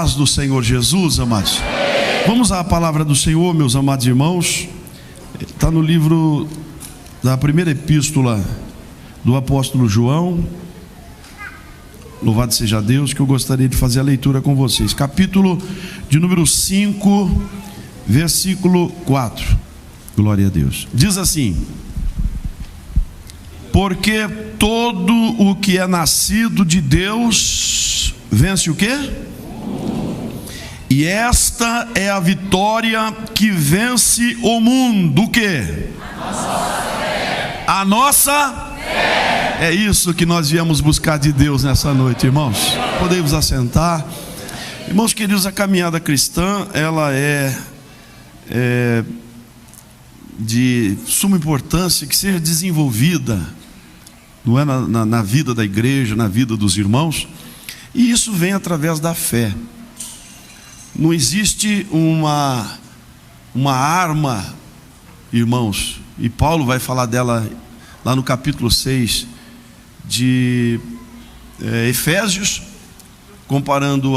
paz do Senhor Jesus, amados. Vamos à palavra do Senhor, meus amados irmãos. Está no livro da primeira epístola do apóstolo João. Louvado seja Deus, que eu gostaria de fazer a leitura com vocês. Capítulo de número 5, versículo 4. Glória a Deus. Diz assim: porque todo o que é nascido de Deus vence o quê? E esta é a vitória que vence o mundo. O quê? A nossa fé. É isso que nós viemos buscar de Deus nessa noite, irmãos. Podemos assentar. Irmãos queridos, a caminhada cristã, ela é de suma importância que seja desenvolvida, não é, na vida da igreja, na vida dos irmãos. E isso vem através da fé. Não existe uma arma, irmãos, e Paulo vai falar dela lá no capítulo 6 de Efésios, comparando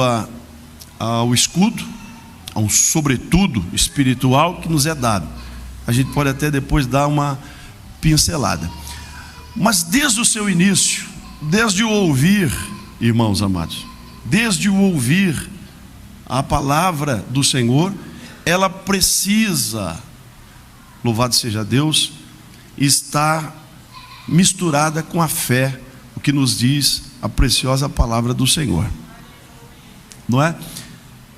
ao escudo, a um sobretudo espiritual que nos é dado. A gente pode até depois dar uma pincelada. Mas desde o seu início, desde o ouvir, irmãos amados, desde o ouvir a palavra do Senhor, ela precisa, louvado seja Deus, estar misturada com a fé, o que nos diz a preciosa palavra do Senhor, não é?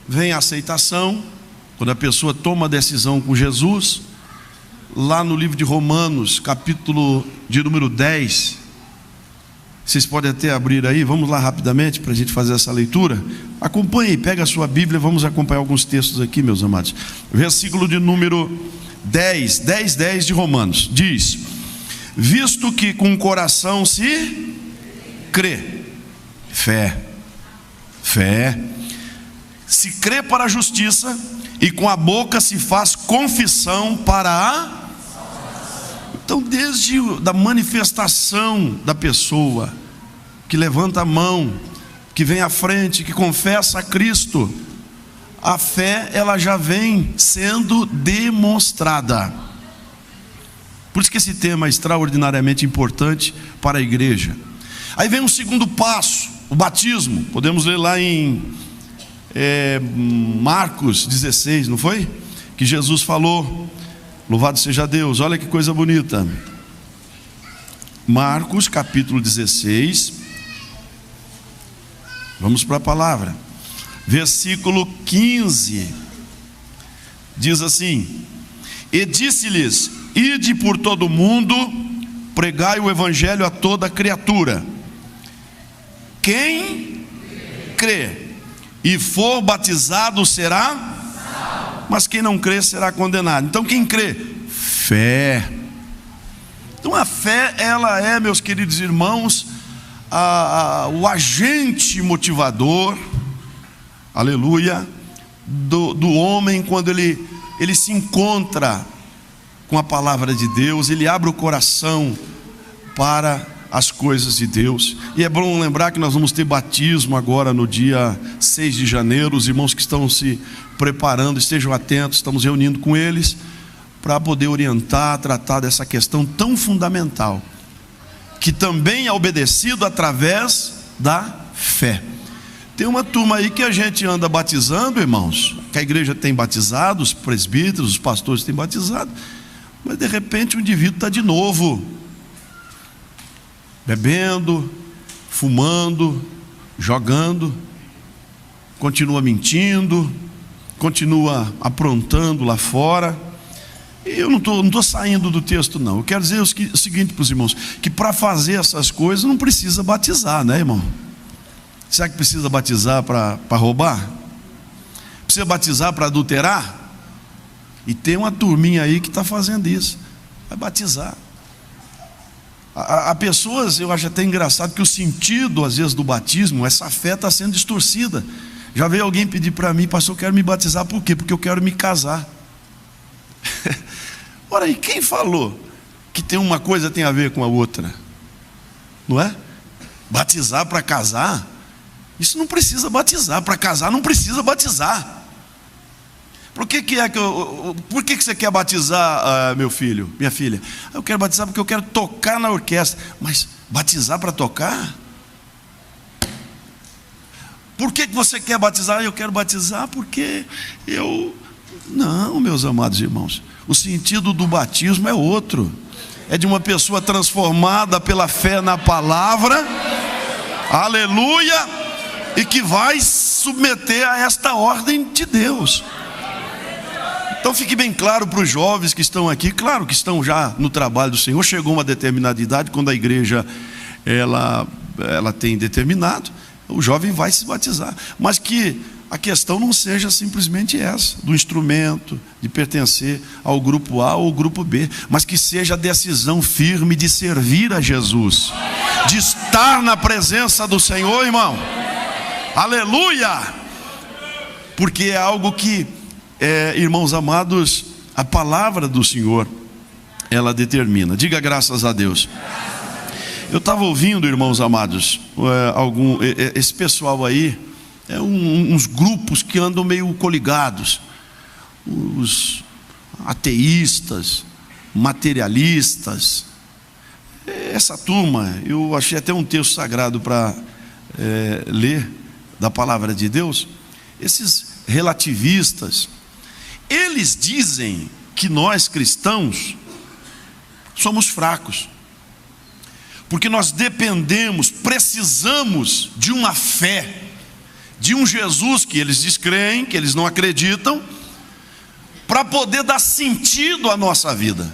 Vem a aceitação, quando a pessoa toma a decisão com Jesus. Lá no livro de Romanos, capítulo de número 10, vocês podem até abrir aí, vamos lá rapidamente para a gente fazer essa leitura. Acompanhe, pega a sua Bíblia, vamos acompanhar alguns textos aqui, meus amados. Versículo de número 10 de Romanos, diz: visto que com o coração se crê, fé, se crê para a justiça, e com a boca se faz confissão para a... Então, desde da manifestação da pessoa que levanta a mão, que vem à frente, que confessa a Cristo, a fé, ela já vem sendo demonstrada. Por isso que esse tema é extraordinariamente importante para a igreja. Aí vem um segundo passo, o batismo. Podemos ler lá em Marcos 16, não foi? Que Jesus falou, louvado seja Deus, olha que coisa bonita. Marcos capítulo 16, vamos para a palavra, versículo 15, diz assim: e disse-lhes: ide por todo o mundo, pregai o evangelho a toda criatura. Quem crê e for batizado será, mas quem não crê será condenado. Então quem crê? Fé. Então a fé, ela é, meus queridos irmãos, o agente motivador, aleluia, do homem, quando ele se encontra com a palavra de Deus, ele abre o coração para as coisas de Deus. E é bom lembrar que nós vamos ter batismo agora no dia 6 de janeiro. Os irmãos que estão se preparando, estejam atentos, estamos reunindo com eles para poder orientar, tratar dessa questão tão fundamental, que também é obedecido através da fé. Tem uma turma aí que a gente anda batizando, irmãos, que a igreja tem batizado, os presbíteros, os pastores têm batizado, mas de repente o indivíduo está de novo bebendo, fumando, jogando, continua mentindo, continua aprontando lá fora. E eu não estou saindo do texto, não. Eu quero dizer o seguinte para os irmãos: que para fazer essas coisas não precisa batizar, né, irmão? Será que precisa batizar para roubar? Precisa batizar para adulterar? E tem uma turminha aí que está fazendo isso, vai batizar. Há pessoas, eu acho até engraçado que o sentido às vezes do batismo, essa fé está sendo distorcida. Já veio alguém pedir para mim: pastor, eu quero me batizar, por quê? Porque eu quero me casar. Ora, e quem falou que tem uma coisa tem a ver com a outra? Não é? Batizar para casar? Isso não precisa batizar. Para casar não precisa batizar. Por que você quer batizar, meu filho, minha filha? Eu quero batizar porque eu quero tocar na orquestra. Mas batizar para tocar? Por que você quer batizar? Eu quero batizar porque eu... Não, meus amados irmãos, o sentido do batismo é outro. É de uma pessoa transformada pela fé na palavra, aleluia, e que vai submeter a esta ordem de Deus. Então fique bem claro para os jovens que estão aqui, claro que estão já no trabalho do Senhor, chegou uma determinada idade, quando a igreja ela tem determinado, o jovem vai se batizar, mas que a questão não seja simplesmente essa, do instrumento, de pertencer ao grupo A ou ao grupo B, mas que seja a decisão firme de servir a Jesus, de estar na presença do Senhor, irmão, aleluia, porque é algo que, irmãos amados, a palavra do Senhor, ela determina. Diga graças a Deus. Eu estava ouvindo, irmãos amados, esse pessoal aí, uns grupos que andam meio coligados, os ateístas, materialistas, essa turma. Eu achei até um texto sagrado para ler da palavra de Deus. Esses relativistas, eles dizem que nós cristãos somos fracos, porque nós dependemos, precisamos de uma fé, de um Jesus que eles descreem, que eles não acreditam, para poder dar sentido à nossa vida,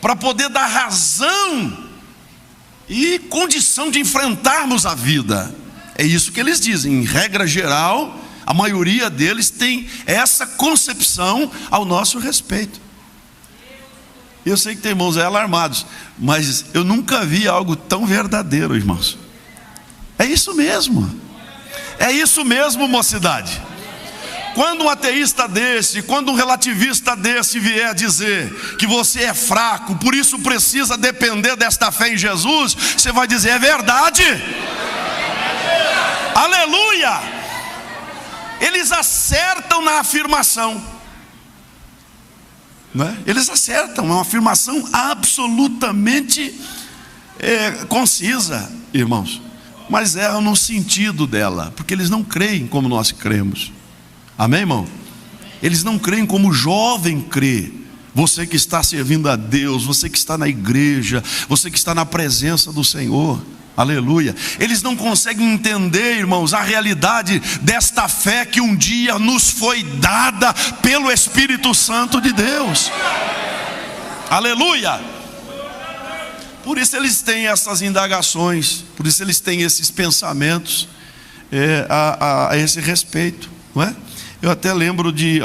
para poder dar razão e condição de enfrentarmos a vida. É isso que eles dizem. Em regra geral, a maioria deles tem essa concepção ao nosso respeito. Eu sei que tem irmãos alarmados, mas eu nunca vi algo tão verdadeiro, irmãos. É isso mesmo. É isso mesmo, mocidade. Quando um ateísta desse, quando um relativista desse vier dizer que você é fraco, por isso precisa depender desta fé em Jesus, você vai dizer: é verdade. Aleluia. Eles acertam na afirmação, não é? Eles acertam, é uma afirmação absolutamente concisa, irmãos, mas erram no sentido dela, porque eles não creem como nós cremos. Amém, irmão? Eles não creem como o jovem crê. Você que está servindo a Deus, você que está na igreja, você que está na presença do Senhor, aleluia. Eles não conseguem entender, irmãos, a realidade desta fé que um dia nos foi dada pelo Espírito Santo de Deus, aleluia. Por isso eles têm essas indagações, por isso eles têm esses pensamentos a esse respeito, não é? Eu até lembro de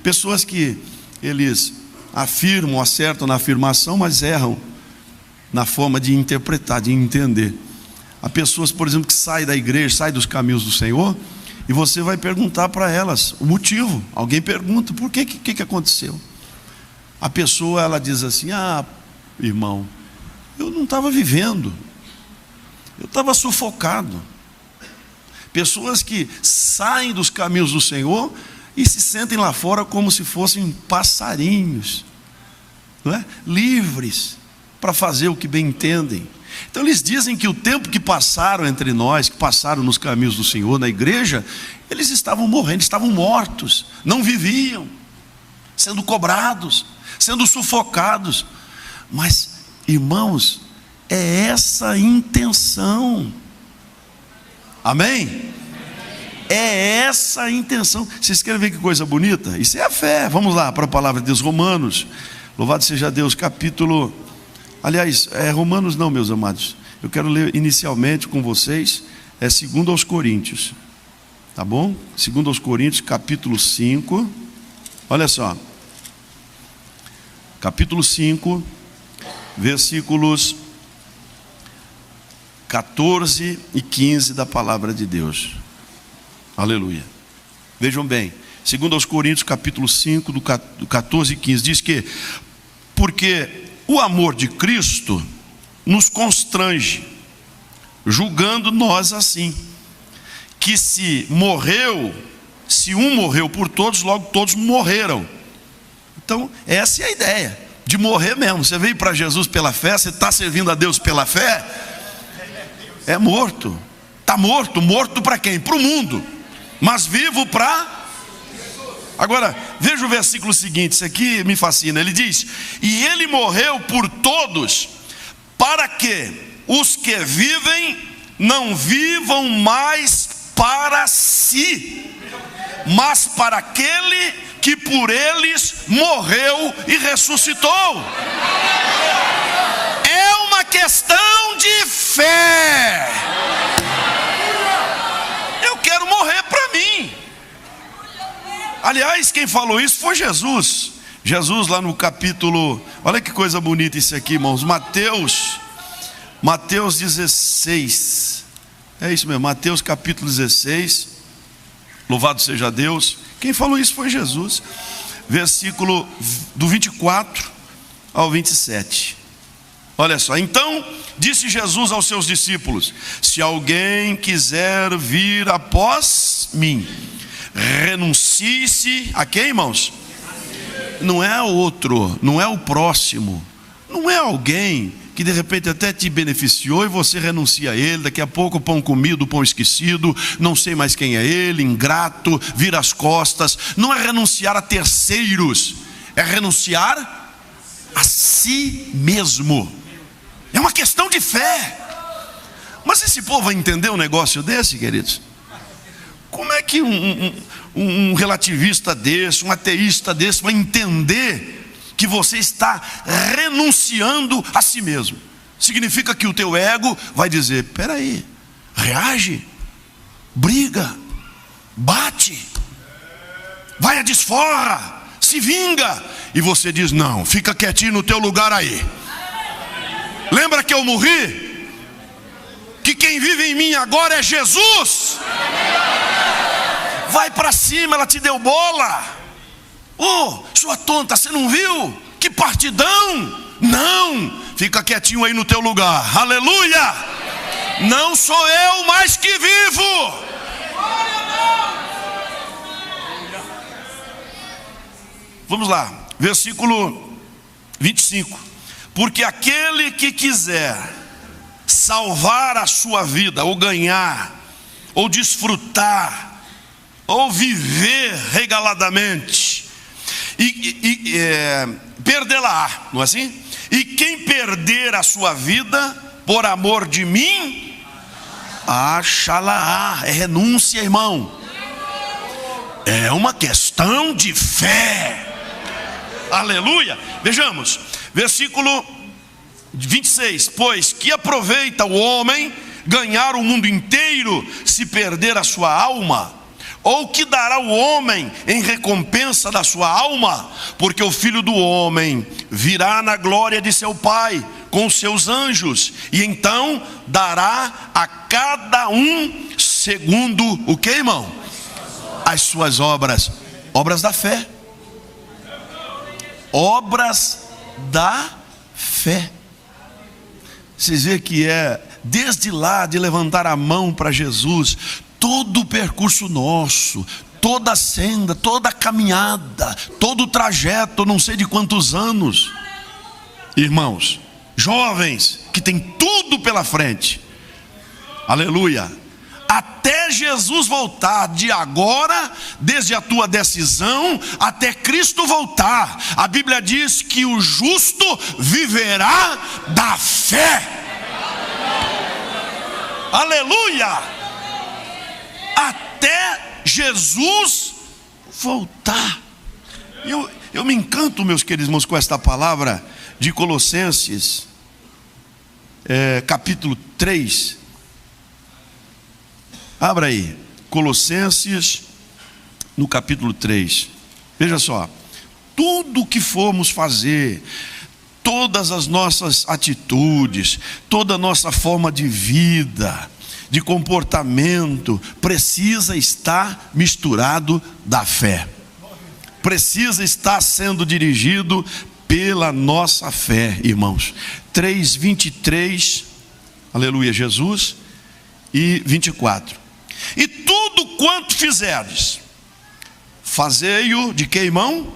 pessoas que eles afirmam, acertam na afirmação, mas erram na forma de interpretar, de entender. Há pessoas, por exemplo, que saem da igreja, saem dos caminhos do Senhor, e você vai perguntar para elas o motivo. Alguém pergunta: por que aconteceu? A pessoa, ela diz assim: ah, irmão, eu não estava vivendo, eu estava sufocado. Pessoas que saem dos caminhos do Senhor e se sentem lá fora como se fossem passarinhos, não é? Livres para fazer o que bem entendem. Então eles dizem que o tempo que passaram entre nós, que passaram nos caminhos do Senhor, na igreja, eles estavam morrendo, estavam mortos, não viviam, sendo cobrados, sendo sufocados. Mas, irmãos, é essa a intenção. Amém? É essa a intenção. Vocês querem ver que coisa bonita? Isso é a fé. Vamos lá para a palavra de Deus, Romanos. Louvado seja Deus, capítulo... Aliás, Romanos não, meus amados. Eu quero ler inicialmente com vocês, 2 aos Coríntios. Tá bom? 2 aos Coríntios, capítulo 5. Olha só. Capítulo 5, versículos 14 e 15 da palavra de Deus. Aleluia. Vejam bem, 2 aos Coríntios, capítulo 5, do 14 e 15, diz que: porque o amor de Cristo nos constrange, julgando nós assim, que se um morreu por todos, logo todos morreram. Então essa é a ideia, de morrer mesmo. Você veio para Jesus pela fé, você está servindo a Deus pela fé, é morto. Está morto. Morto para quem? Para o mundo, mas vivo para... Agora, veja o versículo seguinte, isso aqui me fascina. Ele diz: e ele morreu por todos, para que os que vivem não vivam mais para si, mas para aquele que por eles morreu e ressuscitou. É uma questão de fé. Eu quero morrer para mim. Aliás, quem falou isso foi Jesus. Jesus lá no capítulo, olha que coisa bonita isso aqui, irmãos. Mateus 16. É isso mesmo, Mateus capítulo 16. Louvado seja Deus. Quem falou isso foi Jesus. Versículo do 24 ao 27. Olha só. Então disse Jesus aos seus discípulos: se alguém quiser vir após mim, renuncie-se a quem, irmãos? Não é outro, não é o próximo, não é alguém que de repente até te beneficiou e você renuncia a ele. Daqui a pouco o pão comido, o pão esquecido, não sei mais quem é ele, ingrato, vira as costas. Não é renunciar a terceiros, é renunciar a si mesmo. É uma questão de fé. Mas esse povo vai entender um negócio desse, queridos? Como é que um relativista desse, um ateísta desse vai entender que você está renunciando a si mesmo? Significa que o teu ego vai dizer: peraí, reage, briga, bate, vai a desforra, se vinga. E você diz: não, fica quietinho no teu lugar aí. Lembra que eu morri? Que quem vive em mim agora é Jesus. Vai para cima, ela te deu bola. Oh, sua tonta, você não viu? Que partidão. Não, fica quietinho aí no teu lugar. Aleluia. Não sou eu mais que vivo. Vamos lá, versículo 25. Porque aquele que quiser salvar a sua vida, ou ganhar, ou desfrutar, ou viver regaladamente, perdê-la, não é assim? E quem perder a sua vida por amor de mim, achá-la. É renúncia, irmão. É uma questão de fé. Aleluia. Vejamos, versículo 26. Pois que aproveita o homem ganhar o mundo inteiro se perder a sua alma? Ou que dará o homem em recompensa da sua alma? Porque o Filho do Homem virá na glória de seu Pai com os seus anjos, e então dará a cada um segundo o que, irmão? As suas obras. Obras da fé. Obras da fé. Vocês veem que é desde lá de levantar a mão para Jesus, todo o percurso nosso, toda a senda, toda a caminhada, todo o trajeto, não sei de quantos anos, irmãos, jovens, que tem tudo pela frente, aleluia, até Jesus voltar, de agora, desde a tua decisão, até Cristo voltar. A Bíblia diz que o justo viverá da fé, aleluia, até Jesus voltar. Eu me encanto, meus queridos irmãos, com esta palavra de Colossenses, capítulo 3. Abra aí, Colossenses, no capítulo 3. Veja só, tudo que formos fazer, todas as nossas atitudes, toda a nossa forma de vida, de comportamento, precisa estar misturado da fé, precisa estar sendo dirigido pela nossa fé, irmãos. 3:23, aleluia, Jesus, e 24. E tudo quanto fizerdes, fazei-o de que, irmão?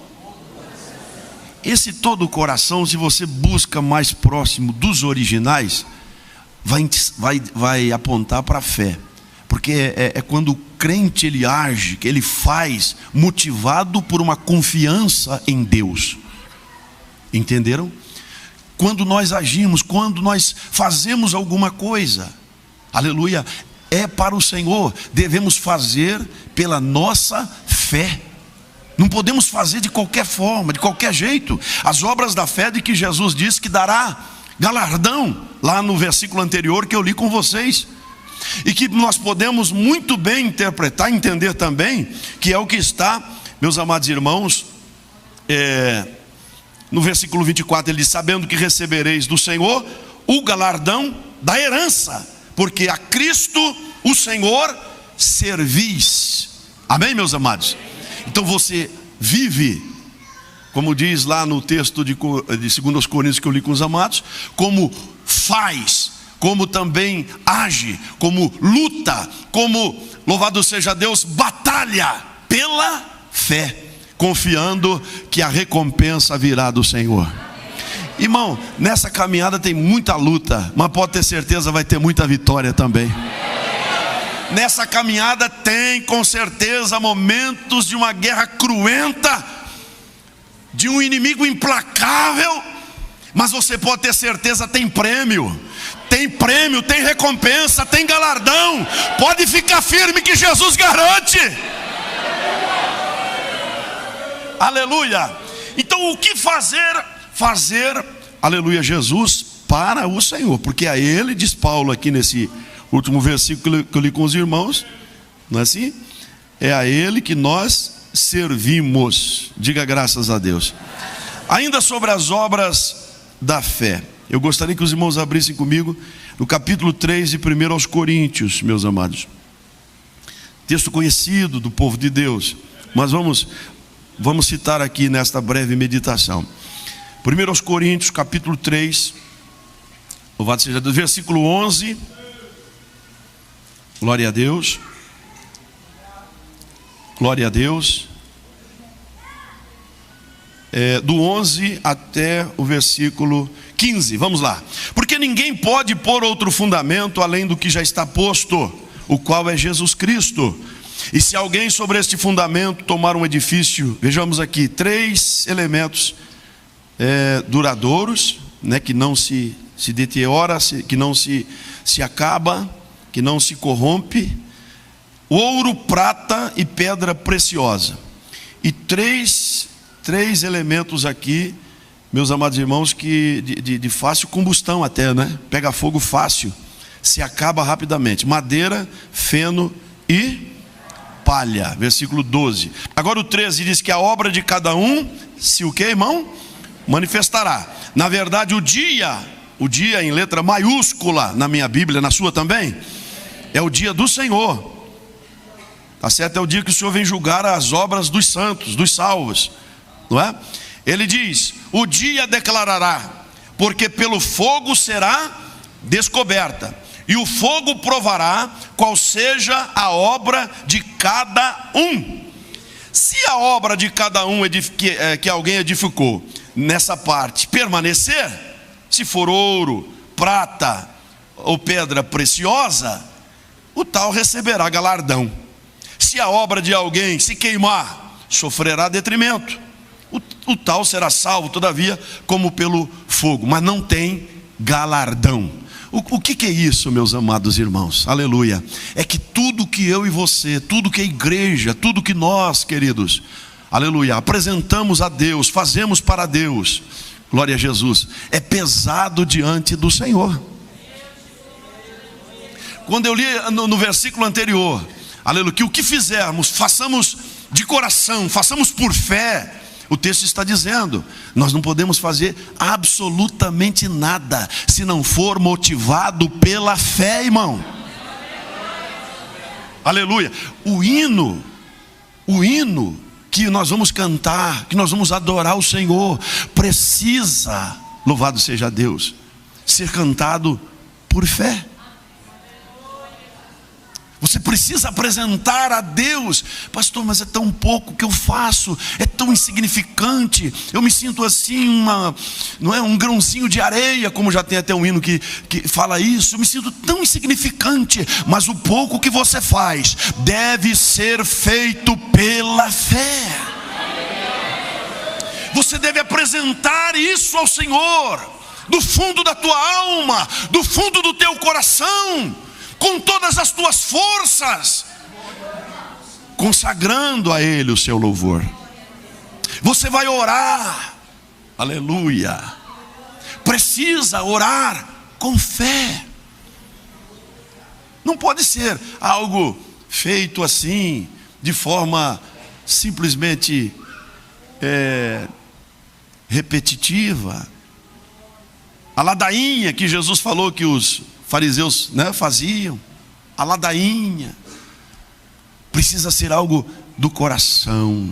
Esse todo o coração, se você busca mais próximo dos originais, vai apontar para a fé. Porque é quando o crente ele age, que ele faz, motivado por uma confiança em Deus. Entenderam? Quando nós agimos, quando nós fazemos alguma coisa, aleluia, é para o Senhor, devemos fazer pela nossa fé. Não podemos fazer de qualquer forma, de qualquer jeito. As obras da fé de que Jesus disse que dará galardão, lá no versículo anterior que eu li com vocês. E que nós podemos muito bem interpretar, entender também, que é o que está, meus amados irmãos, no versículo 24, ele diz: sabendo que recebereis do Senhor o galardão da herança, porque a Cristo, o Senhor, servis. Amém, meus amados? Então você vive, como diz lá no texto de 2 Coríntios que eu li com os amados, como faz, como também age, como luta, como, louvado seja Deus, batalha pela fé, confiando que a recompensa virá do Senhor. Irmão, nessa caminhada tem muita luta, mas pode ter certeza vai ter muita vitória também. Nessa caminhada tem com certeza momentos de uma guerra cruenta, de um inimigo implacável, mas você pode ter certeza, tem prêmio, tem recompensa, tem galardão. Pode ficar firme que Jesus garante. Aleluia. Então o que fazer? Fazer, aleluia, Jesus para o Senhor, porque a Ele, diz Paulo aqui nesse último versículo que eu li com os irmãos, não é assim? É a Ele que nós servimos. Diga graças a Deus. Ainda sobre as obras da fé, eu gostaria que os irmãos abrissem comigo no capítulo 3 de 1 aos Coríntios, meus amados. Texto conhecido do povo de Deus, mas vamos citar aqui nesta breve meditação. 1 aos Coríntios, capítulo 3, louvado seja Deus, versículo 11. Glória a Deus. Glória a Deus. Do 11 até o versículo 15, vamos lá. Porque ninguém pode pôr outro fundamento além do que já está posto, o qual é Jesus Cristo. E se alguém sobre este fundamento tomar um edifício, vejamos aqui 3 elementos duradouros, né, que não se deteriora, que não se acaba, que não se corrompe: ouro, prata e pedra preciosa. E três elementos aqui, meus amados irmãos, que de fácil combustão até, né? Pega fogo fácil, se acaba rapidamente: madeira, feno e palha. Versículo 12. Agora o 13 diz que a obra de cada um, se o que, irmão? Manifestará. Na verdade, o dia em letra maiúscula na minha Bíblia, na sua também, é o dia do Senhor. Tá certo? É o dia que o Senhor vem julgar as obras dos santos, dos salvos, não é? Ele diz: o dia declarará, porque pelo fogo será descoberta, e o fogo provará qual seja a obra de cada um. Se a obra de cada um que alguém edificou nessa parte permanecer, se for ouro, prata ou pedra preciosa, o tal receberá galardão. Se a obra de alguém se queimar, sofrerá detrimento. O tal será salvo, todavia, como pelo fogo, mas não tem galardão. O que é isso, meus amados irmãos? Aleluia. É que tudo que eu e você, tudo que a igreja, tudo que nós, queridos, aleluia, apresentamos a Deus, fazemos para Deus, glória a Jesus, é pesado diante do Senhor. Quando eu li no versículo anterior, aleluia, que o que fizermos, façamos de coração, façamos por fé. O texto está dizendo, nós não podemos fazer absolutamente nada se não for motivado pela fé, irmão. Aleluia. O hino que nós vamos cantar, que nós vamos adorar o Senhor, precisa, louvado seja Deus, ser cantado por fé. Você precisa apresentar a Deus. Pastor, mas é tão pouco que eu faço, é tão insignificante, eu me sinto assim, não é, um grãozinho de areia, como já tem até um hino que fala isso. Eu me sinto tão insignificante. Mas o pouco que você faz deve ser feito pela fé. Você deve apresentar isso ao Senhor, do fundo da tua alma, do fundo do teu coração, com todas as tuas forças, consagrando a Ele o seu louvor. Você vai orar, aleluia. Precisa orar com fé. Não pode ser algo feito assim, de forma simplesmente repetitiva. A ladainha que Jesus falou que os fariseus, né, faziam, a ladainha, precisa ser algo do coração.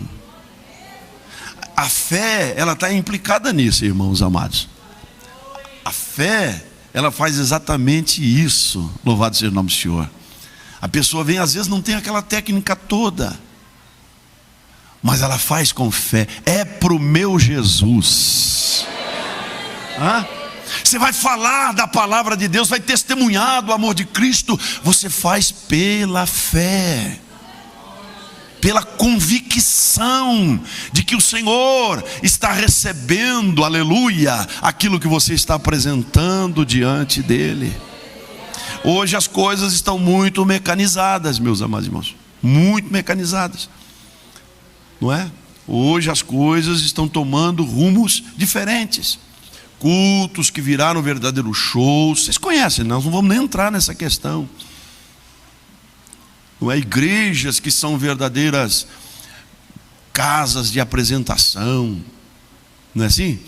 A fé, ela está implicada nisso, irmãos amados. A fé, ela faz exatamente isso. Louvado seja o nome do Senhor. A pessoa vem, às vezes não tem aquela técnica toda, mas ela faz com fé. É para o meu Jesus. Você vai falar da palavra de Deus, vai testemunhar do amor de Cristo. Você faz pela fé, pela convicção de que o Senhor está recebendo, aleluia, aquilo que você está apresentando diante dele. Hoje as coisas estão muito mecanizadas, meus amados irmãos, muito mecanizadas, não é? Hoje as coisas estão tomando rumos diferentes. Cultos que viraram verdadeiros shows. Vocês conhecem, nós não vamos nem entrar nessa questão. Não é? Igrejas que são verdadeiras casas de apresentação. Não é assim?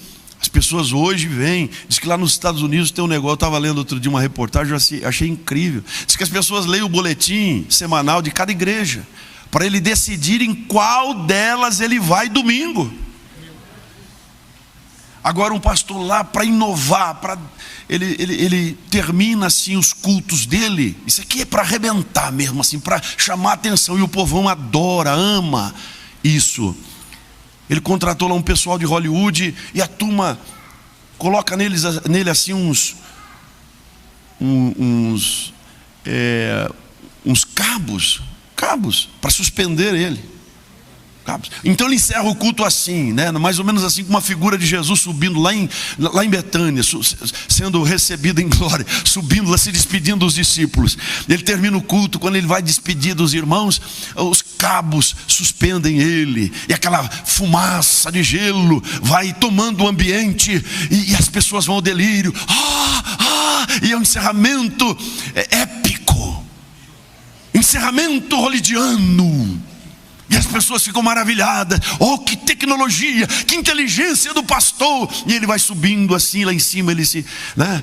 As pessoas hoje vêm. Diz que lá nos Estados Unidos tem um negócio. Eu estava lendo outro dia uma reportagem, eu achei incrível. Diz que as pessoas leem o boletim semanal de cada igreja, para ele decidir em qual delas ele vai domingo. Agora um pastor lá, para inovar, ele termina assim os cultos dele. Isso aqui é para arrebentar mesmo, assim, para chamar a atenção. E o povão adora, ama isso. Ele contratou lá um pessoal de Hollywood, e a turma coloca nele assim uns cabos para suspender ele. Então ele encerra o culto assim, né? Mais ou menos assim, com uma figura de Jesus subindo lá em Betânia, sendo recebido em glória, subindo lá, se despedindo dos discípulos. Ele termina o culto, quando ele vai despedir dos irmãos, os cabos suspendem ele, e aquela fumaça de gelo vai tomando o ambiente, e as pessoas vão ao delírio. E é um encerramento épico, encerramento hollywoodiano. E as pessoas ficam maravilhadas. Oh, que tecnologia, que inteligência do pastor. E ele vai subindo assim, lá em cima ele se, né?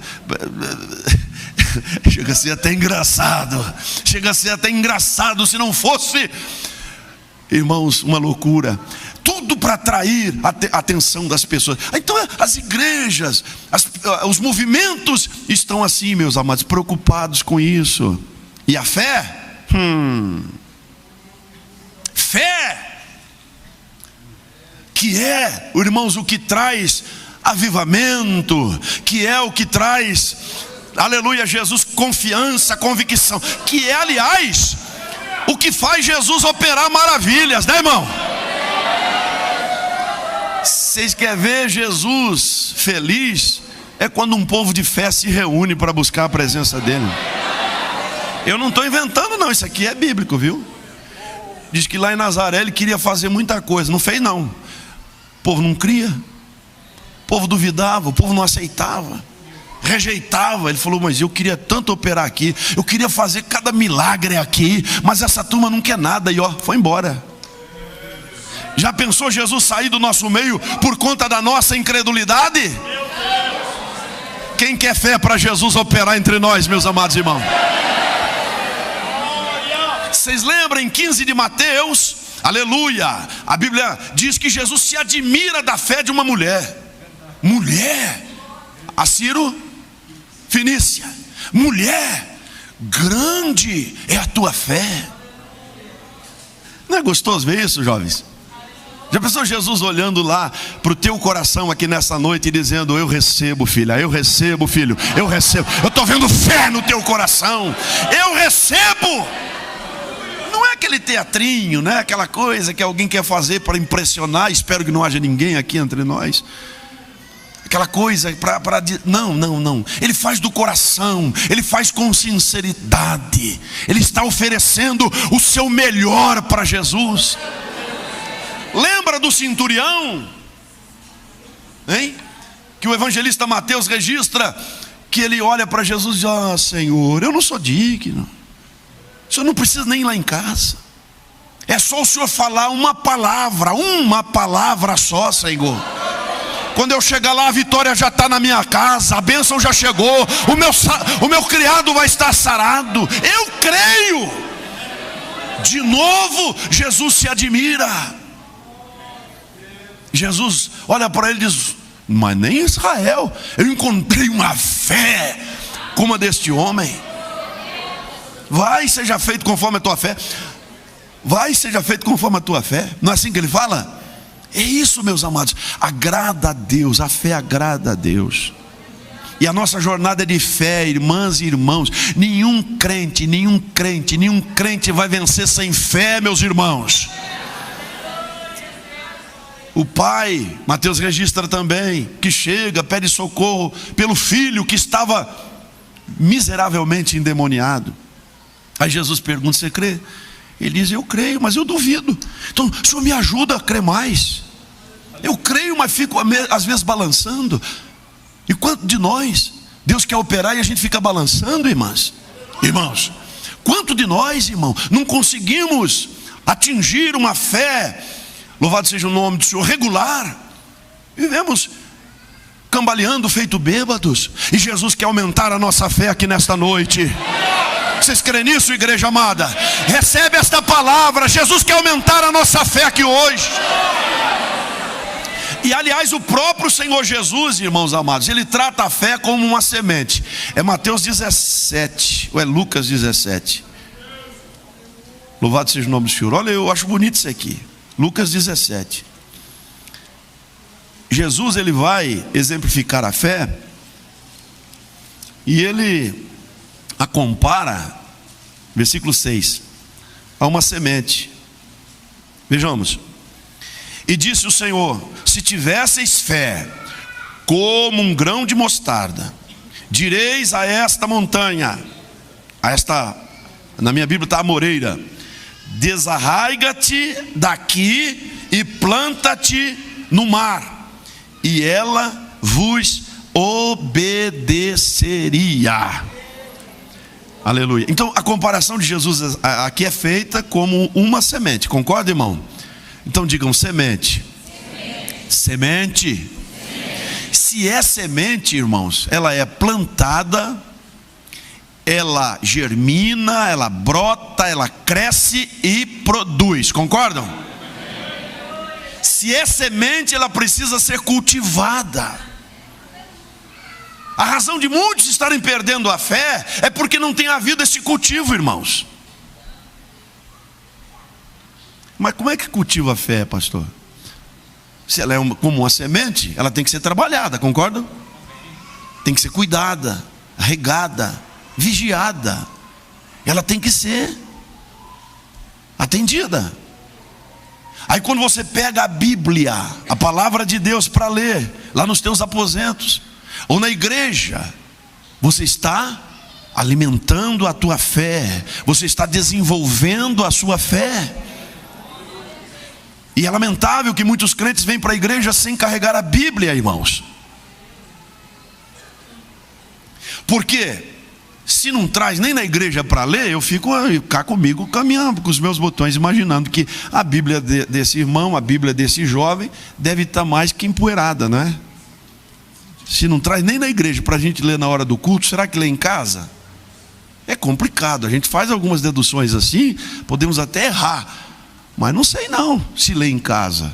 Chega a ser até engraçado. Chega a ser até engraçado se não fosse, irmãos, uma loucura. Tudo para atrair a atenção das pessoas. Então as igrejas, os movimentos estão assim, meus amados, preocupados com isso. E a fé? Fé, que é, irmãos, o que traz avivamento, que é o que traz, aleluia, Jesus, confiança, convicção, que é, aliás, o que faz Jesus operar maravilhas, né, irmão? Vocês querem ver Jesus feliz? É quando um povo de fé se reúne para buscar a presença dele. Eu não estou inventando não, isso aqui é bíblico, viu? Diz que lá em Nazaré ele queria fazer muita coisa, não fez não. O povo não cria, o povo duvidava, o povo não aceitava, rejeitava. Ele falou, mas eu queria tanto operar aqui, eu queria fazer cada milagre aqui, mas essa turma não quer nada. E ó, foi embora. Já pensou Jesus sair do nosso meio por conta da nossa incredulidade? Quem quer fé para Jesus operar entre nós, meus amados irmãos? Vocês lembram em 15 de Mateus, aleluia, a Bíblia diz que Jesus se admira da fé de uma mulher, a Ciro Fenícia, mulher grande é a tua fé. Não é gostoso ver isso, jovens? Já pensou Jesus olhando lá para o teu coração aqui nessa noite e dizendo: eu recebo, filha, eu recebo, filho, eu recebo. Eu estou vendo fé no teu coração, eu recebo. Não é aquele teatrinho, né? Aquela coisa que alguém quer fazer para impressionar. Espero que não haja ninguém aqui entre nós. Aquela coisa para... Não. Ele faz do coração, ele faz com sinceridade. Ele está oferecendo o seu melhor para Jesus. Lembra do centurião, hein? Que o evangelista Mateus registra, que ele olha para Jesus e diz: ah, Senhor, eu não sou digno, o Senhor não precisa nem ir lá em casa, é só o Senhor falar uma palavra só, Senhor. Quando eu chegar lá, a vitória já está na minha casa, a bênção já chegou, o meu criado vai estar sarado. Eu creio. De novo, Jesus se admira. Jesus olha para ele e diz: mas nem em Israel eu encontrei uma fé como a deste homem. Vai, seja feito conforme a tua fé. Vai, seja feito conforme a tua fé. Não é assim que ele fala? É isso, meus amados. Agrada a Deus, a fé agrada a Deus. E a nossa jornada é de fé, irmãs e irmãos. Nenhum crente vai vencer sem fé, meus irmãos. O pai, Mateus registra também, que chega, pede socorro pelo filho que estava miseravelmente endemoniado. Aí Jesus pergunta: você crê? Ele diz: eu creio, mas eu duvido. Então, o Senhor me ajuda a crer mais. Eu creio, mas fico às vezes balançando. E quanto de nós Deus quer operar e a gente fica balançando, irmãs? Irmãos, quanto de nós, irmão, não conseguimos atingir uma fé, louvado seja o nome do Senhor, regular? Vivemos cambaleando, feito bêbados. E Jesus quer aumentar a nossa fé aqui nesta noite. Vocês creem nisso, igreja amada? Recebe esta palavra. Jesus quer aumentar a nossa fé aqui hoje. E aliás, o próprio Senhor Jesus, irmãos amados, ele trata a fé como uma semente. É Mateus 17, ou é Lucas 17. Louvado seja o nome do Senhor. Olha, eu acho bonito isso aqui. Lucas 17. Jesus, ele vai exemplificar a fé, e ele a compara, versículo 6, a uma semente. Vejamos: e disse o Senhor: se tivesseis fé como um grão de mostarda, direis a esta montanha, na minha Bíblia está a moreira: desarraiga-te daqui e planta-te no mar, e ela vos obedeceria. Aleluia. Então a comparação de Jesus aqui é feita como uma semente. Concorda, irmão? Então digam: semente. Semente. Se é semente, irmãos, ela é plantada, ela germina, ela brota, ela cresce e produz. Concordam? Se é semente, ela precisa ser cultivada. A razão de muitos estarem perdendo a fé é porque não tem havido esse cultivo, irmãos. Mas como é que cultiva a fé, pastor? Se ela é como uma semente, ela tem que ser trabalhada, concordam? Tem que ser cuidada, regada, vigiada. Ela tem que ser atendida. Aí quando você pega a Bíblia, a palavra de Deus para ler, lá nos teus aposentos, ou na igreja, você está alimentando a tua fé, você está desenvolvendo a sua fé. E é lamentável que muitos crentes vêm para a igreja sem carregar a Bíblia, irmãos. Porque se não traz nem na igreja para ler, eu fico cá comigo caminhando com os meus botões, imaginando que a Bíblia desse irmão, a Bíblia desse jovem deve estar mais que empoeirada, não é? Se não traz nem na igreja para a gente ler na hora do culto, será que lê em casa? É complicado. A gente faz algumas deduções assim, podemos até errar, mas não sei não se lê em casa.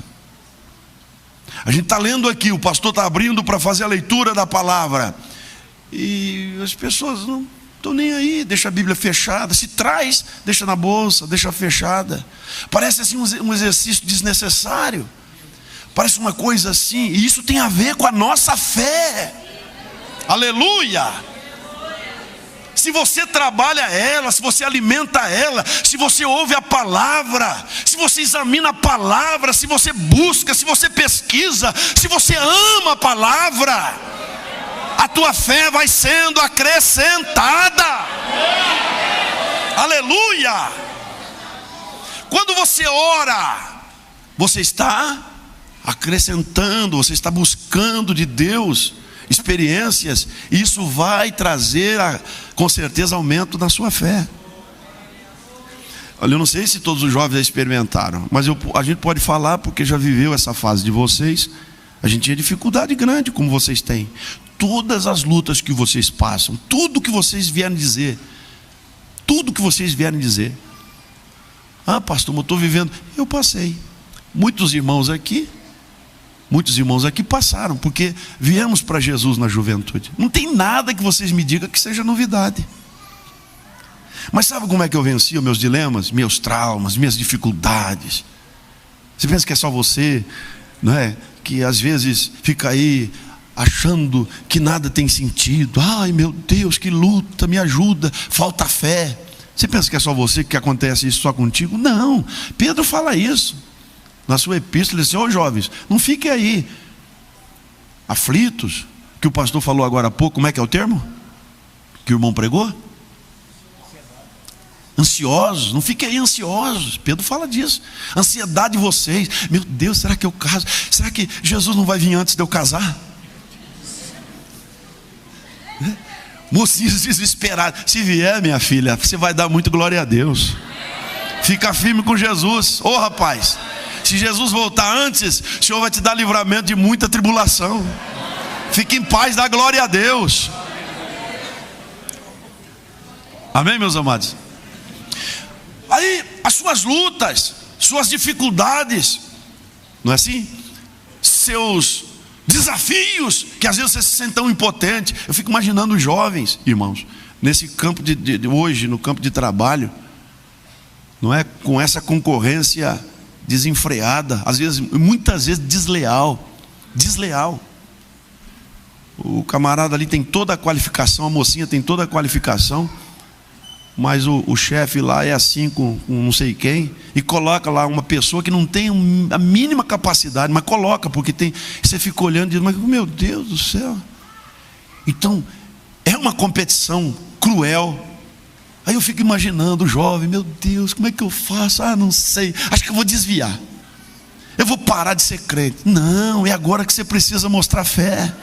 A gente está lendo aqui, o pastor está abrindo para fazer a leitura da palavra, e as pessoas estou nem aí, deixa a Bíblia fechada. Se traz, deixa na bolsa, deixa fechada. Parece assim um exercício desnecessário. Parece uma coisa assim, e isso tem a ver com a nossa fé. Aleluia! Se você trabalha ela, se você alimenta ela, se você ouve a palavra, se você examina a palavra, se você busca, se você pesquisa, se você ama a palavra, a tua fé vai sendo acrescentada. Aleluia! Quando você ora, você está acrescentando, você está buscando de Deus experiências, e isso vai trazer com certeza aumento na sua fé. Olha, eu não sei se todos os jovens já experimentaram, mas a gente pode falar porque já viveu essa fase de vocês. A gente tinha dificuldade grande como vocês têm. Todas as lutas que vocês passam, tudo que vocês vierem dizer, ah, pastor, eu estou vivendo. Eu passei. Muitos irmãos aqui passaram, porque viemos para Jesus na juventude. Não tem nada que vocês me digam que seja novidade. Mas sabe como é que eu venci os meus dilemas, meus traumas, minhas dificuldades? Você pensa que é só você, não é? Que às vezes fica aí achando que nada tem sentido. Ai meu Deus, que luta, me ajuda, falta fé. Você pensa que é só você, que acontece isso só contigo? Não, Pedro fala isso na sua epístola. Ele diz assim: jovens, não fiquem aí aflitos, que o pastor falou agora há pouco. Como é que é o termo que o irmão pregou? Ansiosos, não fiquem aí ansiosos. Pedro fala disso. Ansiedade de vocês, meu Deus, será que eu caso? Será que Jesus não vai vir antes de eu casar? Mocinhos desesperados. Se vier, minha filha, você vai dar muito glória a Deus. Fica firme com Jesus. Ô rapaz, se Jesus voltar antes, o Senhor vai te dar livramento de muita tribulação. Fique em paz, dá glória a Deus. Amém, meus amados? Aí, as suas lutas, suas dificuldades, não é assim? Seus desafios, que às vezes você se sente tão impotente. Eu fico imaginando os jovens, irmãos, nesse campo de hoje, no campo de trabalho, não é? Com essa concorrência desenfreada, às vezes, muitas vezes desleal. O camarada ali tem toda a qualificação, a mocinha tem toda a qualificação, mas o chefe lá é assim com não sei quem, e coloca lá uma pessoa que não tem a mínima capacidade, mas coloca, porque tem. Você fica olhando e diz: mas meu Deus do céu. Então é uma competição cruel. Aí eu fico imaginando o jovem: meu Deus, como é que eu faço? Ah, não sei, acho que eu vou desviar, eu vou parar de ser crente. Não, é agora que você precisa mostrar fé,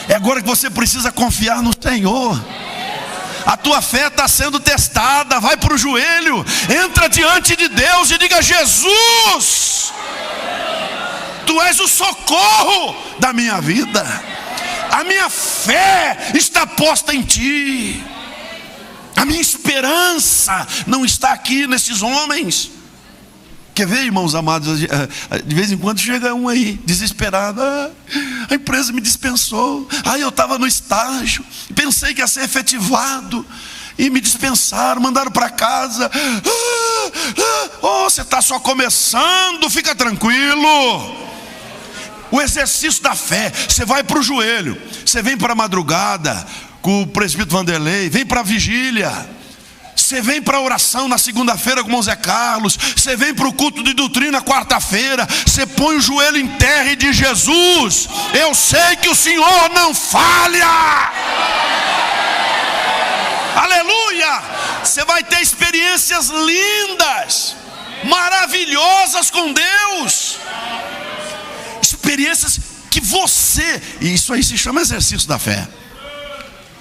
é agora que você precisa confiar no Senhor. A tua fé está sendo testada. Vai para o joelho, entra diante de Deus e diga: Jesus, Tu és o socorro da minha vida, a minha fé está posta em Ti, a minha esperança não está aqui nesses homens. Quer ver, irmãos amados, de vez em quando chega um aí desesperado: a empresa me dispensou, eu estava no estágio, pensei que ia ser efetivado e me dispensaram, mandaram para casa. Você está só começando, fica tranquilo. O exercício da fé, você vai para o joelho, você vem para a madrugada com o presbítero Vanderlei, vem para a vigília, você vem para a oração na segunda-feira com o irmão Zé Carlos, você vem para o culto de doutrina quarta-feira, você põe o joelho em terra e diz: Jesus, eu sei que o Senhor não falha. Aleluia! Você vai ter experiências lindas, maravilhosas com Deus, experiências que você, e isso aí se chama exercício da fé.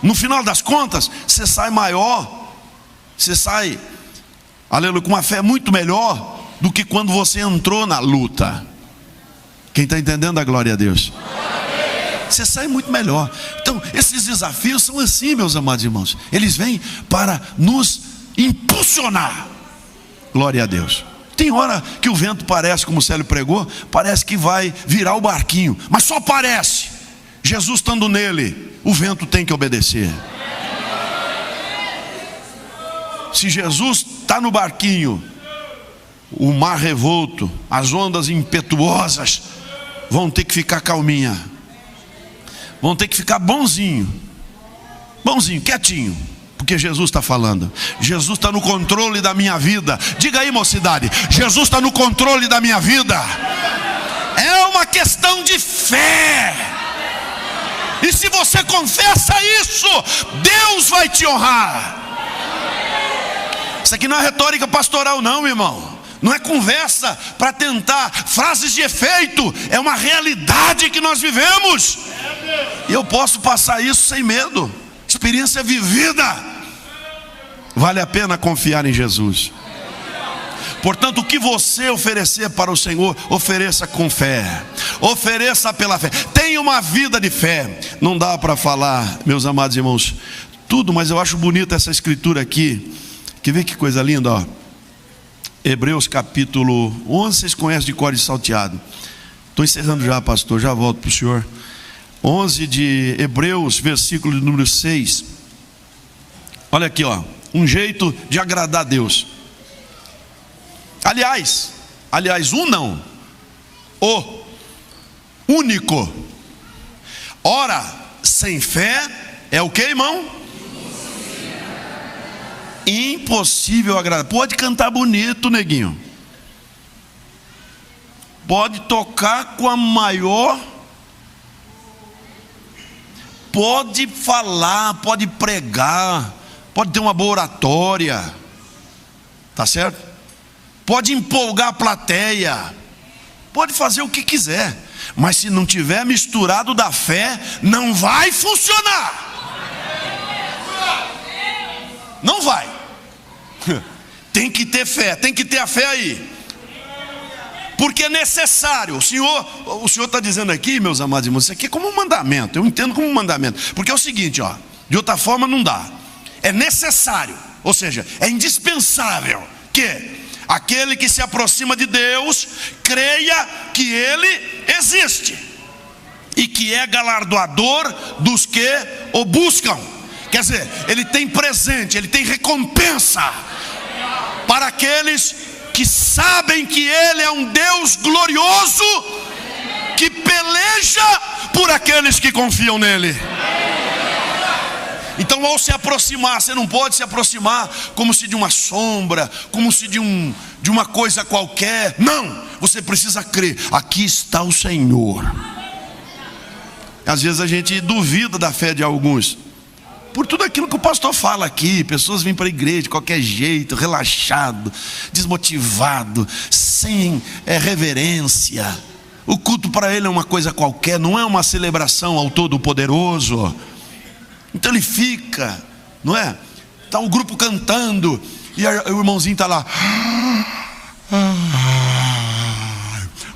No final das contas, você sai maior, você sai, aleluia, com uma fé muito melhor do que quando você entrou na luta. Quem está entendendo, a glória a Deus. Você sai muito melhor. Então, esses desafios são assim, meus amados irmãos. Eles vêm para nos impulsionar. Glória a Deus. Tem hora que o vento parece, como o Célio pregou, parece que vai virar o barquinho, mas só parece. Jesus estando nele, o vento tem que obedecer. Se Jesus está no barquinho, o mar revolto, as ondas impetuosas vão ter que ficar calminha, vão ter que ficar bonzinho, quietinho, porque Jesus está falando. Jesus está no controle da minha vida. Diga aí, mocidade, Jesus está no controle da minha vida. É uma questão de fé. E se você confessa isso, Deus vai te honrar. Isso aqui não é retórica pastoral não, irmão. Não é conversa para tentar frases de efeito. É uma realidade que nós vivemos. E eu posso passar isso sem medo. Experiência vivida. Vale a pena confiar em Jesus. Portanto, o que você oferecer para o Senhor, ofereça com fé, ofereça pela fé. Tenha uma vida de fé. Não dá para falar, meus amados irmãos, tudo, mas eu acho bonita essa escritura aqui. Quer ver que coisa linda, ó. Hebreus capítulo 11, vocês conhecem de cor e salteado. Estou encerrando já, pastor, já volto para o senhor. 11 de Hebreus, versículo número 6. Olha aqui, ó, um jeito de agradar a Deus. Aliás, o único. Ora, sem fé é o que, irmão? Impossível agradar. Pode cantar bonito, neguinho. Pode tocar com a maior. Pode falar, pode pregar, pode ter uma boa oratória. Tá certo? Pode empolgar a plateia, pode fazer o que quiser, mas se não tiver misturado da fé, não vai funcionar. Não vai. Tem que ter fé, tem que ter a fé aí, porque é necessário. O Senhor está dizendo aqui, meus amados irmãos, isso aqui é como um mandamento. Eu entendo como um mandamento, porque é o seguinte, ó, de outra forma não dá. É necessário, ou seja, é indispensável que aquele que se aproxima de Deus creia que Ele existe e que é galardoador dos que o buscam. Quer dizer, Ele tem presente, Ele tem recompensa para aqueles que sabem que Ele é um Deus glorioso, que peleja por aqueles que confiam nele. Então, ao se aproximar, você não pode se aproximar como se de uma sombra, como se de uma coisa qualquer. Não, você precisa crer, aqui está o Senhor. Às vezes a gente duvida da fé de alguns, por tudo aquilo que o pastor fala aqui. Pessoas vêm para a igreja de qualquer jeito, relaxado, desmotivado, sem reverência. O culto para ele é uma coisa qualquer, não é uma celebração ao Todo-Poderoso. Então ele fica, não é? Está um grupo cantando e o irmãozinho está lá.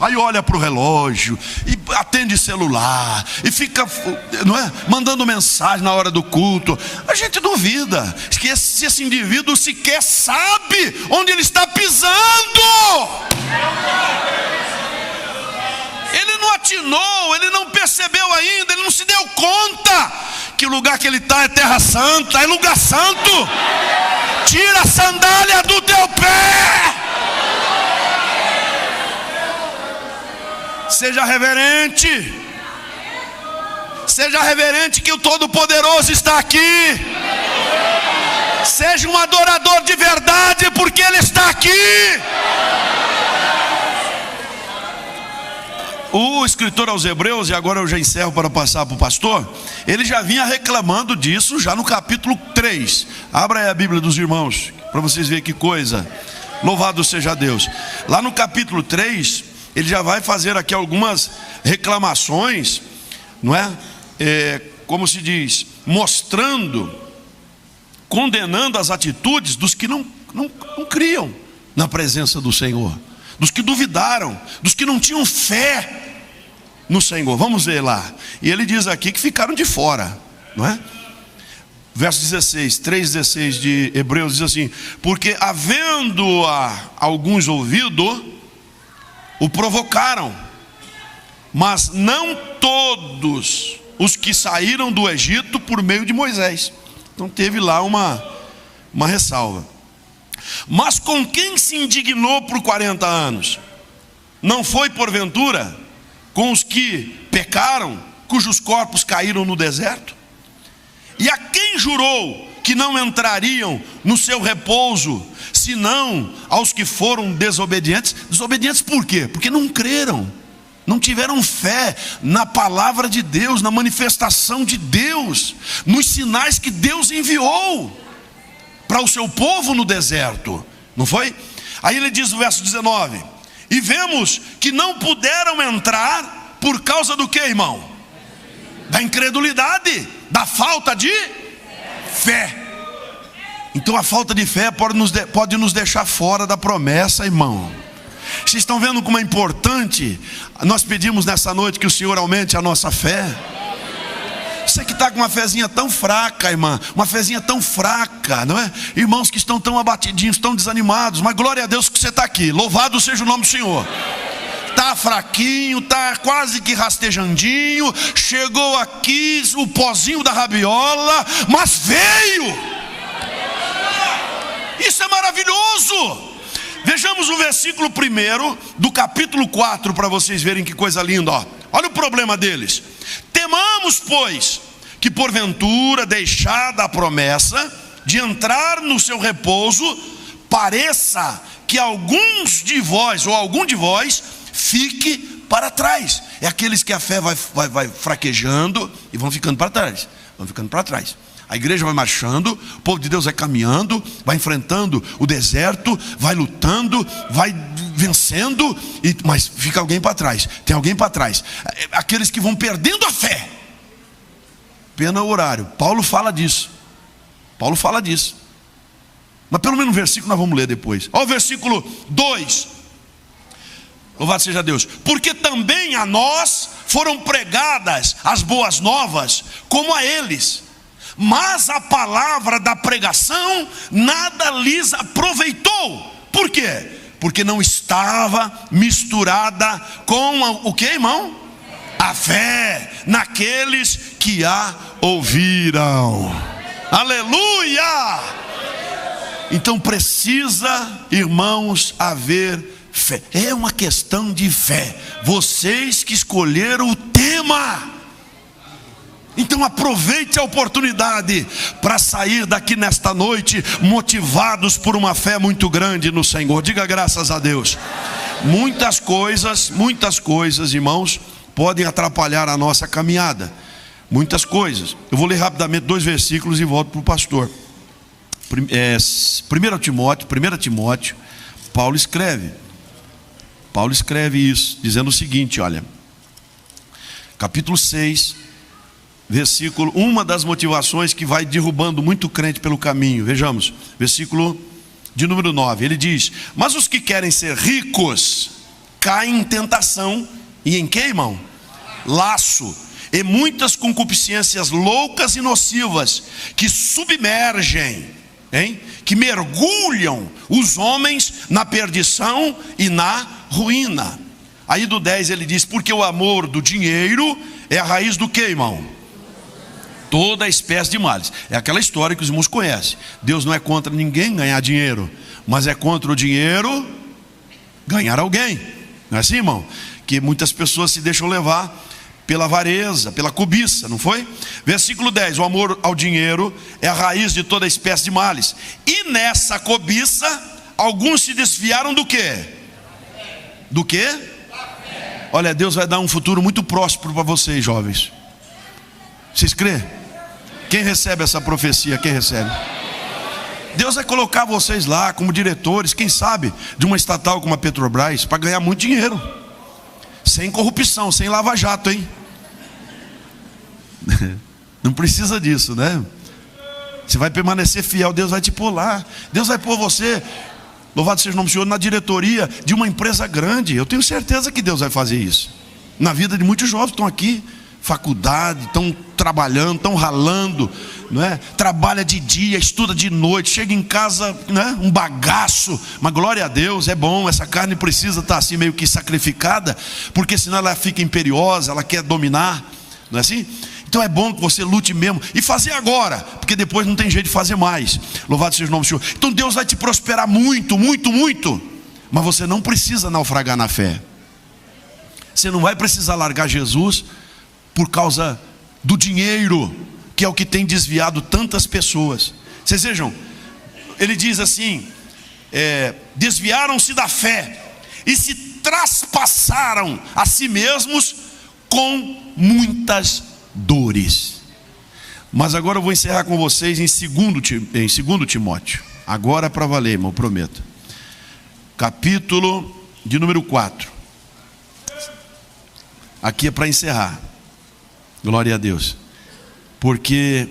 Aí olha para o relógio e atende celular e fica, não é, mandando mensagem na hora do culto. A gente duvida que esse indivíduo sequer sabe onde ele está pisando. Ele não atinou, ele não percebeu ainda, ele não se deu conta que o lugar que ele está é terra santa, é lugar santo. Tira a sandália do teu pé. Seja reverente. Seja reverente que o Todo-Poderoso está aqui. Seja um adorador de verdade, porque Ele está aqui. O escritor aos Hebreus, e agora eu já encerro para passar para o pastor, ele já vinha reclamando disso já no capítulo 3. Abra aí a Bíblia dos irmãos, para vocês verem que coisa. Louvado seja Deus. Lá no capítulo 3, ele já vai fazer aqui algumas reclamações, não é? Como se diz, mostrando, condenando as atitudes dos que não criam na presença do Senhor, dos que duvidaram, dos que não tinham fé no Senhor. Vamos ver lá. E ele diz aqui que ficaram de fora, não é? Verso 16, 3,16 de Hebreus diz assim: porque havendo alguns ouvido, o provocaram, mas não todos os que saíram do Egito por meio de Moisés. Então teve lá uma ressalva. Mas com quem se indignou por 40 anos? Não foi porventura com os que pecaram, cujos corpos caíram no deserto? E a quem jurou que não entrariam no seu repouso, senão aos que foram desobedientes? Desobedientes por quê? Porque não creram, não tiveram fé na palavra de Deus, na manifestação de Deus, nos sinais que Deus enviou para o seu povo no deserto, não foi? Aí ele diz no verso 19: e vemos que não puderam entrar por causa do que, irmão? Da incredulidade, da falta de fé. Então a falta de fé pode nos deixar fora da promessa, irmão. Vocês estão vendo como é importante? Nós pedimos nessa noite que o Senhor aumente a nossa fé. Você que está com uma fezinha tão fraca, irmã, uma fezinha tão fraca, não é? Irmãos que estão tão abatidinhos, tão desanimados, mas glória a Deus que você está aqui, louvado seja o nome do Senhor. Está fraquinho, está quase que rastejandinho, chegou aqui o pozinho da rabiola, mas veio. Isso é maravilhoso. Vejamos o versículo 1 do capítulo 4 para vocês verem que coisa linda, ó. Olha o problema deles. Temamos, pois, que porventura, deixada a promessa de entrar no seu repouso, pareça que alguns de vós, ou algum de vós, fique para trás. É aqueles que a fé vai fraquejando e vão ficando para trás. Vão ficando para trás. A igreja vai marchando, o povo de Deus vai caminhando, vai enfrentando o deserto, vai lutando, vai vencendo, mas fica alguém para trás. Tem alguém para trás. Aqueles que vão perdendo a fé. Pena o horário. Paulo fala disso. Mas pelo menos um versículo nós vamos ler depois. Olha o versículo 2. Louvado seja Deus. Porque também a nós foram pregadas as boas novas, como a eles. Mas a palavra da pregação nada lhes aproveitou. Por quê? Porque não estava misturada com o que, irmão? A fé naqueles que a ouviram. Aleluia! Então precisa, irmãos, haver fé. É uma questão de fé. Vocês que escolheram o tema. Então aproveite a oportunidade para sair daqui nesta noite motivados por uma fé muito grande no Senhor. Diga graças a Deus. Muitas coisas, irmãos, podem atrapalhar a nossa caminhada. Muitas coisas. Eu vou ler rapidamente 2 versículos e volto para o pastor. 1 Timóteo, Paulo escreve isso, dizendo o seguinte, olha, capítulo 6, versículo, uma das motivações que vai derrubando muito crente pelo caminho. Vejamos, versículo de número 9, ele diz: mas os que querem ser ricos caem em tentação e em que, irmão? Laço, e muitas concupiscências loucas e nocivas que submergem, que mergulham os homens na perdição e na ruína. Aí do 10 ele diz: porque o amor do dinheiro é a raiz do que, irmão? Toda espécie de males. É aquela história que os irmãos conhecem. Deus não é contra ninguém ganhar dinheiro, mas é contra o dinheiro ganhar alguém. Não é assim, irmão? Que muitas pessoas se deixam levar pela avareza, pela cobiça, não foi? Versículo 10, o amor ao dinheiro é a raiz de toda espécie de males. E nessa cobiça, alguns se desviaram do quê? Do quê? Olha, Deus vai dar um futuro muito próspero para vocês, jovens. Vocês crêem? Quem recebe essa profecia? Quem recebe? Deus vai colocar vocês lá como diretores, quem sabe, de uma estatal como a Petrobras, para ganhar muito dinheiro. Sem corrupção, sem lava-jato, hein? Não precisa disso, né? Você vai permanecer fiel, Deus vai te pôr lá. Deus vai pôr você, louvado seja o nome do Senhor, na diretoria de uma empresa grande. Eu tenho certeza que Deus vai fazer isso. Na vida de muitos jovens que estão aqui, faculdade, estão trabalhando, estão ralando, não é? Trabalha de dia, estuda de noite, chega em casa, né? Um bagaço, mas glória a Deus, é bom. Essa carne precisa estar assim meio que sacrificada, porque senão ela fica imperiosa, ela quer dominar, não é assim? Então é bom que você lute mesmo, e fazer agora, porque depois não tem jeito de fazer mais. Louvado seja o nome do Senhor. Então Deus vai te prosperar muito, muito, muito. Mas você não precisa naufragar na fé. Você não vai precisar largar Jesus por causa do dinheiro, que é o que tem desviado tantas pessoas. Vocês vejam, ele diz assim, desviaram-se da fé e se traspassaram a si mesmos com muitas dores. Mas agora eu vou encerrar com vocês em 2 Timóteo. Agora é para valer, irmão, prometo. Capítulo de número 4. Aqui é para encerrar. Glória a Deus. Porque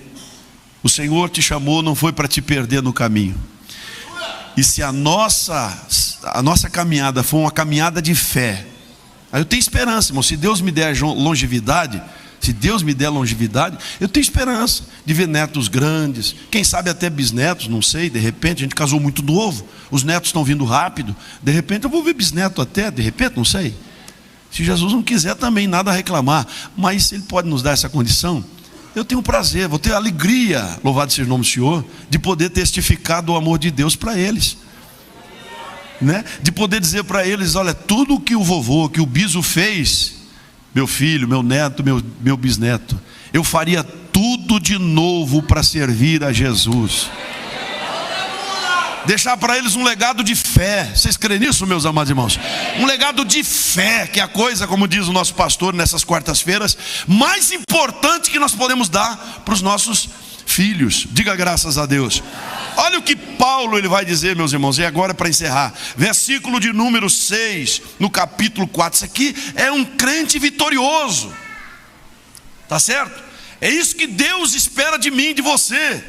o Senhor te chamou, não foi para te perder no caminho. E se a nossa caminhada for uma caminhada de fé, aí eu tenho esperança, irmão. Se Deus me der longevidade, eu tenho esperança de ver netos grandes, quem sabe até bisnetos, não sei. De repente, a gente casou muito novo, os netos estão vindo rápido, de repente eu vou ver bisneto até, de repente, não sei. Se Jesus não quiser também, nada a reclamar, mas Ele pode nos dar essa condição. Eu tenho prazer, vou ter alegria, louvado seja o nome do Senhor, de poder testificar do amor de Deus para eles, né? De poder dizer para eles: olha, tudo que o vovô, que o biso fez, meu filho, meu neto, meu bisneto, eu faria tudo de novo para servir a Jesus. Deixar para eles um legado de fé. Vocês creem nisso, meus amados irmãos? Um legado de fé, que é a coisa, como diz o nosso pastor nessas quartas-feiras, mais importante que nós podemos dar para os nossos filhos. Diga graças a Deus. Olha o que Paulo ele vai dizer, meus irmãos, e agora para encerrar, versículo de número 6, no capítulo 4. Isso aqui é um crente vitorioso, tá certo? É isso que Deus espera de mim, de você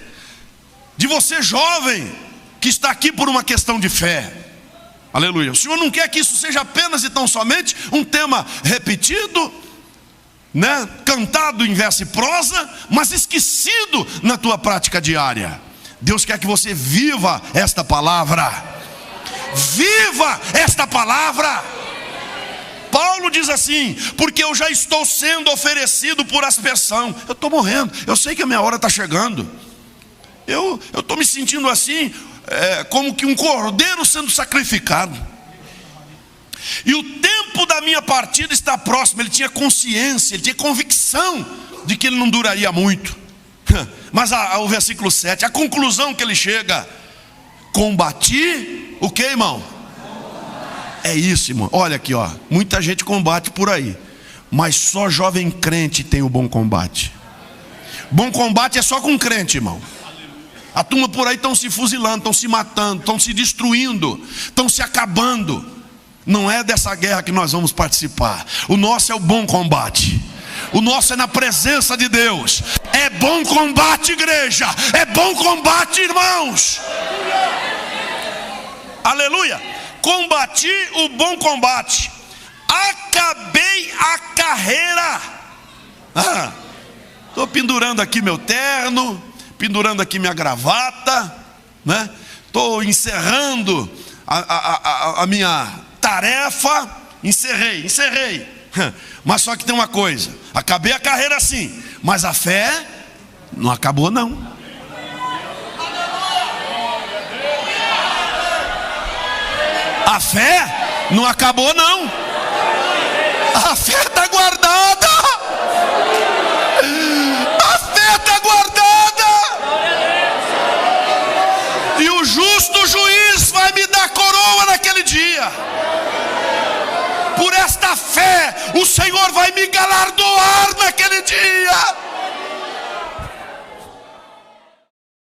jovem, que está aqui por uma questão de fé. Aleluia. O Senhor não quer que isso seja apenas e tão somente um tema repetido, né, cantado em verso e prosa, mas esquecido na tua prática diária. Deus quer que você viva esta palavra. Viva esta palavra. Paulo diz assim: porque eu já estou sendo oferecido por aspersão. Eu estou morrendo, eu sei que a minha hora está chegando. Eu estou me sentindo assim, como que um cordeiro sendo sacrificado. E o tempo da minha partida está próximo. Ele tinha consciência, ele tinha convicção de que ele não duraria muito. Mas o versículo 7, a conclusão que ele chega: combati o que, irmão? É isso, irmão. Olha aqui, ó, muita gente combate por aí, mas só jovem crente tem o bom combate. Bom combate é só com crente, irmão. A turma por aí estão se fuzilando, estão se matando, estão se destruindo, estão se acabando. Não é dessa guerra que nós vamos participar. O nosso é o bom combate. O nosso é na presença de Deus. É bom combate, igreja. É bom combate, irmãos. Aleluia. Combati o bom combate. Acabei a carreira. Estou pendurando aqui meu terno, pendurando aqui minha gravata, né? Estou encerrando a minha tarefa. Encerrei. Mas só que tem uma coisa: acabei a carreira sim, mas a fé não acabou não. A fé não acabou não. A fé está guardada. A fé está guardada. E o justo juiz vai me dar coroa naquele dia. Por esta fé, o Senhor vai me galardoar naquele dia.